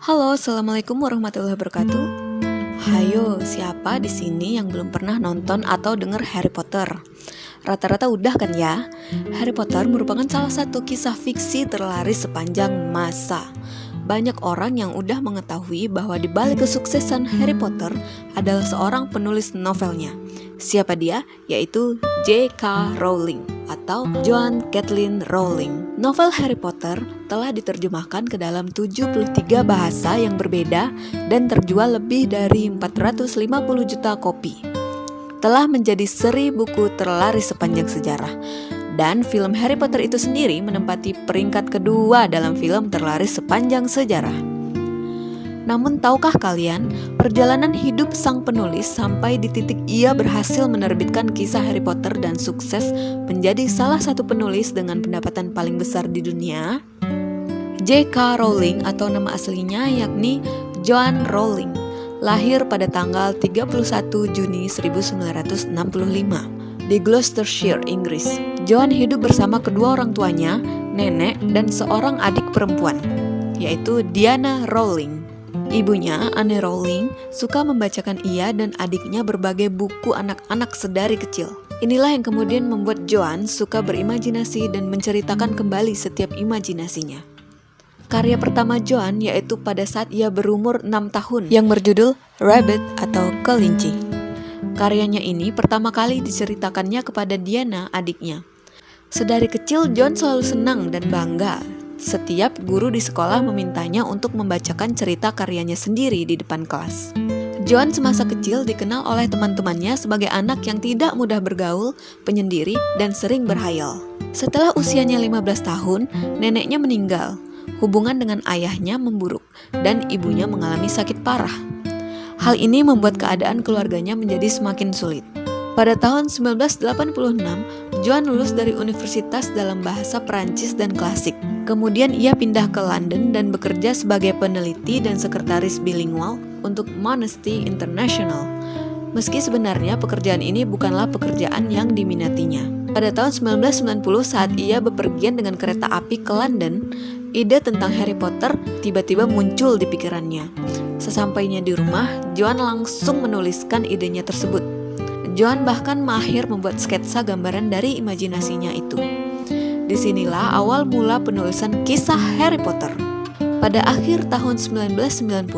Halo, assalamualaikum warahmatullahi wabarakatuh. Hayo, siapa di sini yang belum pernah nonton atau denger Harry Potter? Rata-rata udah kan ya? Harry Potter merupakan salah satu kisah fiksi terlaris sepanjang masa. Banyak orang yang udah mengetahui bahwa di balik kesuksesan Harry Potter adalah seorang penulis novelnya. Siapa dia? Yaitu J.K. Rowling atau Joanne Kathleen Rowling. Novel Harry Potter telah diterjemahkan ke dalam 73 bahasa yang berbeda dan terjual lebih dari 450 juta kopi. Telah menjadi seri buku terlaris sepanjang sejarah. Dan film Harry Potter itu sendiri menempati peringkat kedua dalam film terlaris sepanjang sejarah. Namun tahukah kalian, perjalanan hidup sang penulis sampai di titik ia berhasil menerbitkan kisah Harry Potter dan sukses menjadi salah satu penulis dengan pendapatan paling besar di dunia? J.K. Rowling atau nama aslinya yakni Joanne Rowling, lahir pada tanggal 31 Juni 1965 di Gloucestershire, Inggris. Joanne hidup bersama kedua orang tuanya, nenek, dan seorang adik perempuan, yaitu Diana Rowling. Ibunya, Anne Rowling, suka membacakan ia dan adiknya berbagai buku anak-anak sedari kecil. Inilah yang kemudian membuat Joanne suka berimajinasi dan menceritakan kembali setiap imajinasinya. Karya pertama Joanne yaitu pada saat ia berumur 6 tahun yang berjudul Rabbit atau Kelinci. Karyanya ini pertama kali diceritakannya kepada Diana, adiknya. Sedari kecil John selalu senang dan bangga setiap guru di sekolah memintanya untuk membacakan cerita karyanya sendiri di depan kelas. John semasa kecil dikenal oleh teman-temannya sebagai anak yang tidak mudah bergaul, penyendiri, dan sering berhayal. Setelah usianya 15 tahun, neneknya meninggal. Hubungan dengan ayahnya memburuk dan ibunya mengalami sakit parah. Hal ini membuat keadaan keluarganya menjadi semakin sulit. Pada tahun 1986, Joanne lulus dari Universitas dalam bahasa Perancis dan klasik. Kemudian ia pindah ke London dan bekerja sebagai peneliti dan sekretaris bilingual untuk Amnesty International. Meski sebenarnya pekerjaan ini bukanlah pekerjaan yang diminatinya. Pada tahun 1990 saat ia bepergian dengan kereta api ke London, ide tentang Harry Potter tiba-tiba muncul di pikirannya. Sesampainya di rumah, Joanne langsung menuliskan idenya tersebut. Joanne bahkan mahir membuat sketsa gambaran dari imajinasinya itu. Disinilah awal mula penulisan kisah Harry Potter. Pada akhir tahun 1990,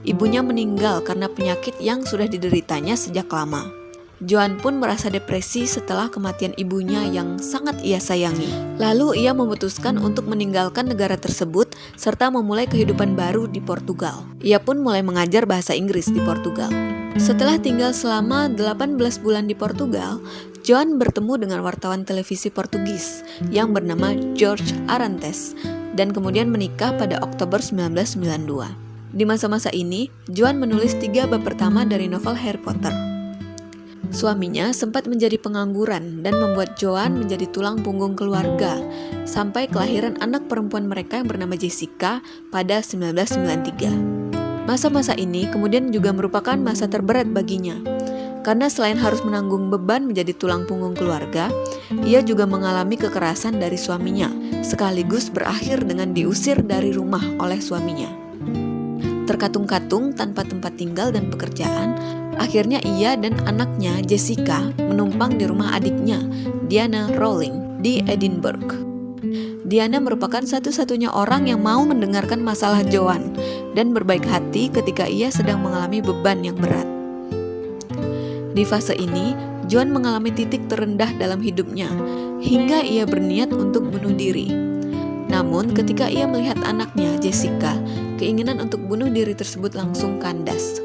ibunya meninggal karena penyakit yang sudah dideritanya sejak lama. Joanne pun merasa depresi setelah kematian ibunya yang sangat ia sayangi. Lalu ia memutuskan untuk meninggalkan negara tersebut serta memulai kehidupan baru di Portugal. Ia pun mulai mengajar bahasa Inggris di Portugal. Setelah tinggal selama 18 bulan di Portugal, Joanne bertemu dengan wartawan televisi Portugis yang bernama Jorge Arantes dan kemudian menikah pada Oktober 1992. Di masa-masa ini, Joanne menulis 3 bab pertama dari novel Harry Potter. Suaminya sempat menjadi pengangguran dan membuat Joanne menjadi tulang punggung keluarga sampai kelahiran anak perempuan mereka yang bernama Jessica pada 1993. Masa-masa ini kemudian juga merupakan masa terberat baginya. Karena selain harus menanggung beban menjadi tulang punggung keluarga, ia juga mengalami kekerasan dari suaminya, sekaligus berakhir dengan diusir dari rumah oleh suaminya. Terkatung-katung tanpa tempat tinggal dan pekerjaan, akhirnya ia dan anaknya Jessica menumpang di rumah adiknya, Diana Rowling, di Edinburgh. Diana merupakan satu-satunya orang yang mau mendengarkan masalah Joanne dan berbaik hati ketika ia sedang mengalami beban yang berat. Di fase ini, Joanne mengalami titik terendah dalam hidupnya, hingga ia berniat untuk bunuh diri. Namun, ketika ia melihat anaknya, Jessica, keinginan untuk bunuh diri tersebut langsung kandas.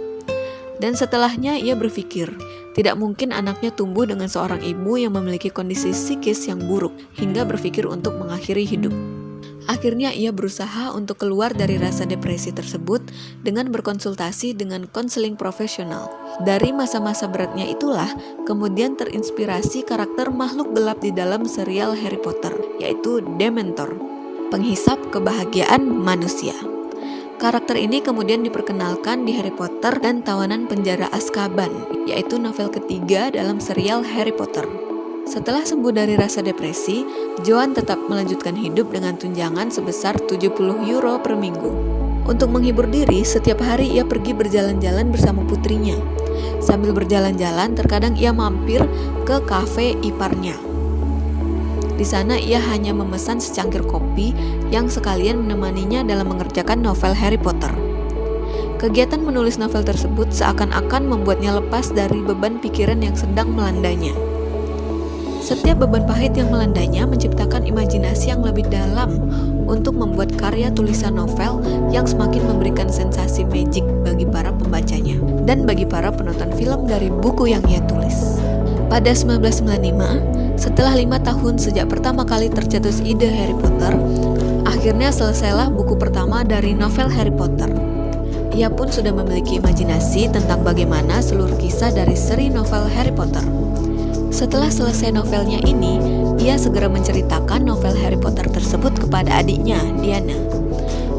Dan setelahnya ia berpikir, tidak mungkin anaknya tumbuh dengan seorang ibu yang memiliki kondisi psikis yang buruk, hingga berpikir untuk mengakhiri hidup. Akhirnya ia berusaha untuk keluar dari rasa depresi tersebut dengan berkonsultasi dengan konseling profesional. Dari masa-masa beratnya itulah kemudian terinspirasi karakter makhluk gelap di dalam serial Harry Potter, yaitu Dementor, penghisap kebahagiaan manusia. Karakter ini kemudian diperkenalkan di Harry Potter dan Tawanan Penjara Azkaban, yaitu novel ketiga dalam serial Harry Potter. Setelah sembuh dari rasa depresi, Joanne tetap melanjutkan hidup dengan tunjangan sebesar 70 euro per minggu. Untuk menghibur diri, setiap hari ia pergi berjalan-jalan bersama putrinya. Sambil berjalan-jalan, terkadang ia mampir ke kafe iparnya. Di sana ia hanya memesan secangkir kopi yang sekalian menemaninya dalam mengerjakan novel Harry Potter. Kegiatan menulis novel tersebut seakan-akan membuatnya lepas dari beban pikiran yang sedang melandanya. Setiap beban pahit yang melandanya menciptakan imajinasi yang lebih dalam untuk membuat karya tulisan novel yang semakin memberikan sensasi magic bagi para pembacanya dan bagi para penonton film dari buku yang ia tulis. Pada 1995, setelah 5 tahun sejak pertama kali tercetus ide Harry Potter, akhirnya selesailah buku pertama dari novel Harry Potter. Ia pun sudah memiliki imajinasi tentang bagaimana seluruh kisah dari seri novel Harry Potter. Setelah selesai novelnya ini, ia segera menceritakan novel Harry Potter tersebut kepada adiknya, Diana.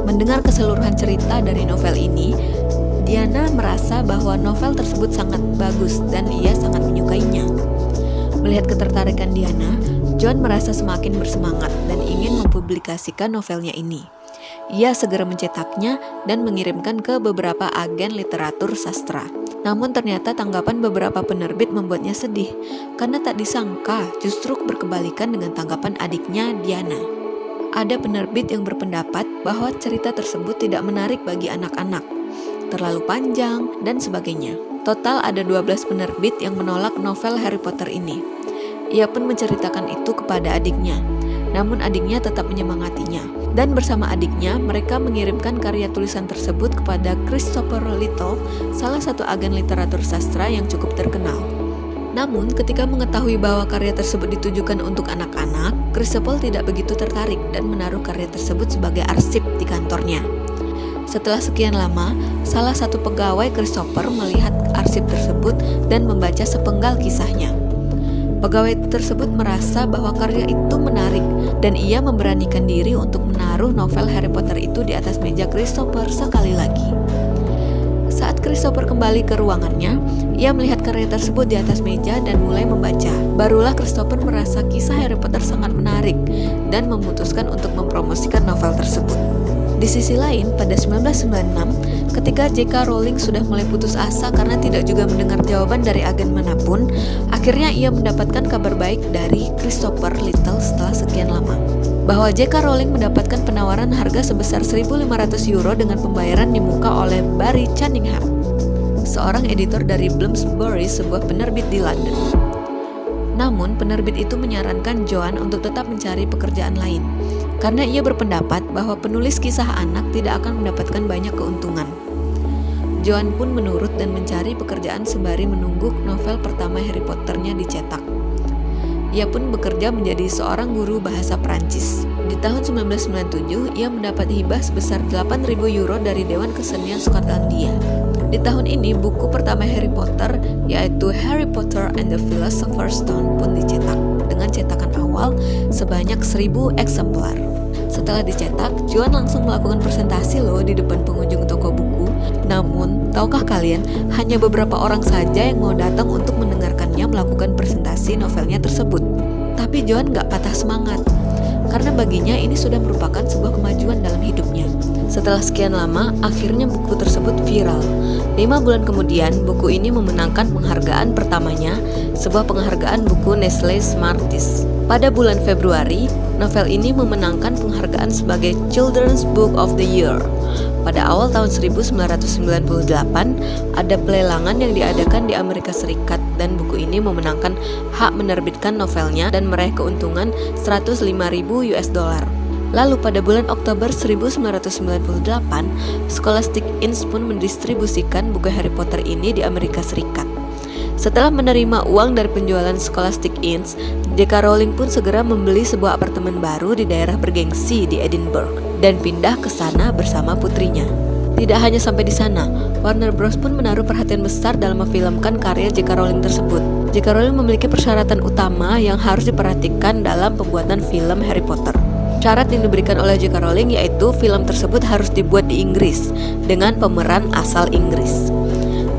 Mendengar keseluruhan cerita dari novel ini, Diana merasa bahwa novel tersebut sangat bagus dan ia sangat menyukainya. Melihat ketertarikan Diana, John merasa semakin bersemangat dan ingin mempublikasikan novelnya ini. Ia segera mencetaknya dan mengirimkan ke beberapa agen literatur sastra. Namun ternyata tanggapan beberapa penerbit membuatnya sedih, karena tak disangka justru berkebalikan dengan tanggapan adiknya Diana. Ada penerbit yang berpendapat bahwa cerita tersebut tidak menarik bagi anak-anak, terlalu panjang, dan sebagainya. Total ada 12 penerbit yang menolak novel Harry Potter ini. Ia pun menceritakan itu kepada adiknya, namun adiknya tetap menyemangatinya. Dan bersama adiknya, mereka mengirimkan karya tulisan tersebut kepada Christopher Little, salah satu agen literatur sastra yang cukup terkenal. Namun, ketika mengetahui bahwa karya tersebut ditujukan untuk anak-anak, Christopher tidak begitu tertarik dan menaruh karya tersebut sebagai arsip di kantornya. Setelah sekian lama, salah satu pegawai Christopher melihat arsip tersebut dan membaca sepenggal kisahnya. Pegawai tersebut merasa bahwa karya itu menarik dan ia memberanikan diri untuk menaruh novel Harry Potter itu di atas meja Christopher sekali lagi. Saat Christopher kembali ke ruangannya, ia melihat karya tersebut di atas meja dan mulai membaca. Barulah Christopher merasa kisah Harry Potter sangat menarik dan memutuskan untuk mempromosikan novel tersebut. Di sisi lain, pada 1996, ketika J.K. Rowling sudah mulai putus asa karena tidak juga mendengar jawaban dari agen manapun, akhirnya ia mendapatkan kabar baik dari Christopher Little setelah sekian lama, bahwa J.K. Rowling mendapatkan penawaran harga sebesar 1.500 euro dengan pembayaran di muka oleh Barry Cunningham, seorang editor dari Bloomsbury, sebuah penerbit di London. Namun, penerbit itu menyarankan Joan untuk tetap mencari pekerjaan lain, karena ia berpendapat bahwa penulis kisah anak tidak akan mendapatkan banyak keuntungan. Joan pun menurut dan mencari pekerjaan sembari menunggu novel pertama Harry Potter-nya dicetak. Ia pun bekerja menjadi seorang guru bahasa Prancis. Di tahun 1997, ia mendapat hibah sebesar 8.000 euro dari Dewan Kesenian Skotlandia. Di tahun ini, buku pertama Harry Potter, yaitu Harry Potter and the Philosopher's Stone, pun dicetak dengan cetakan awal sebanyak 1.000 eksemplar. Setelah dicetak, Joan langsung melakukan presentasi loh di depan pengunjung toko buku. Namun, tahukah kalian, hanya beberapa orang saja yang mau datang untuk mendengarkannya melakukan presentasi novelnya tersebut. Tapi Joan gak patah semangat, karena baginya ini sudah merupakan sebuah kemajuan dalam hidupnya. Setelah sekian lama, akhirnya buku tersebut viral. 5 bulan kemudian, buku ini memenangkan penghargaan pertamanya, sebuah penghargaan buku Nestle Smarties. Pada bulan Februari, novel ini memenangkan penghargaan sebagai Children's Book of the Year. Pada awal tahun 1998, ada pelelangan yang diadakan di Amerika Serikat dan buku ini memenangkan hak menerbitkan novelnya dan meraih keuntungan 105.000 US dollar. Lalu pada bulan Oktober 1998, Scholastic Inns pun mendistribusikan buku Harry Potter ini di Amerika Serikat. Setelah menerima uang dari penjualan Scholastic Inns, J.K. Rowling pun segera membeli sebuah apartemen baru di daerah bergengsi di Edinburgh dan pindah ke sana bersama putrinya. Tidak hanya sampai di sana, Warner Bros pun menaruh perhatian besar dalam memfilmkan karya J.K. Rowling tersebut. J.K. Rowling memiliki persyaratan utama yang harus diperhatikan dalam pembuatan film Harry Potter. Syarat yang diberikan oleh J.K. Rowling yaitu film tersebut harus dibuat di Inggris dengan pemeran asal Inggris.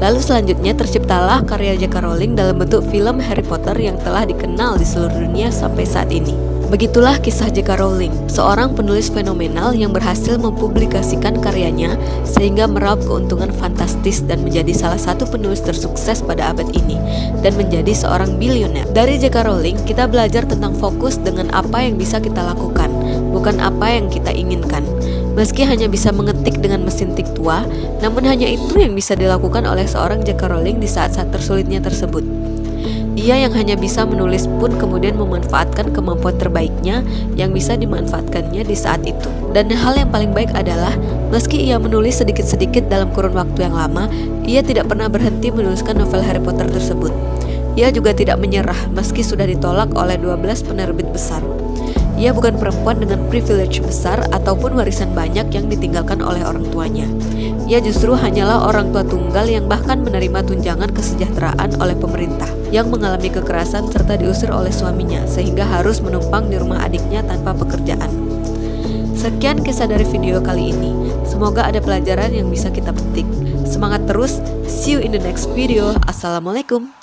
Lalu selanjutnya terciptalah karya J.K. Rowling dalam bentuk film Harry Potter yang telah dikenal di seluruh dunia sampai saat ini. Begitulah kisah J.K. Rowling, seorang penulis fenomenal yang berhasil mempublikasikan karyanya sehingga meraup keuntungan fantastis dan menjadi salah satu penulis tersukses pada abad ini dan menjadi seorang bilioner. Dari J.K. Rowling, kita belajar tentang fokus dengan apa yang bisa kita lakukan, bukan apa yang kita inginkan. Meski hanya bisa mengetik dengan mesin tik tua, namun hanya itu yang bisa dilakukan oleh seorang J.K. Rowling di saat-saat tersulitnya tersebut. Ia yang hanya bisa menulis pun kemudian memanfaatkan kemampuan terbaiknya yang bisa dimanfaatkannya di saat itu. Dan hal yang paling baik adalah, meski ia menulis sedikit-sedikit dalam kurun waktu yang lama, ia tidak pernah berhenti menuliskan novel Harry Potter tersebut. Ia juga tidak menyerah meski sudah ditolak oleh 12 penerbit besar. Ia bukan perempuan dengan privilege besar ataupun warisan banyak yang ditinggalkan oleh orang tuanya. Ia justru hanyalah orang tua tunggal yang bahkan menerima tunjangan kesejahteraan oleh pemerintah, yang mengalami kekerasan serta diusir oleh suaminya sehingga harus menumpang di rumah adiknya tanpa pekerjaan. Sekian kisah dari video kali ini. Semoga ada pelajaran yang bisa kita petik. Semangat terus, see you in the next video. Assalamualaikum.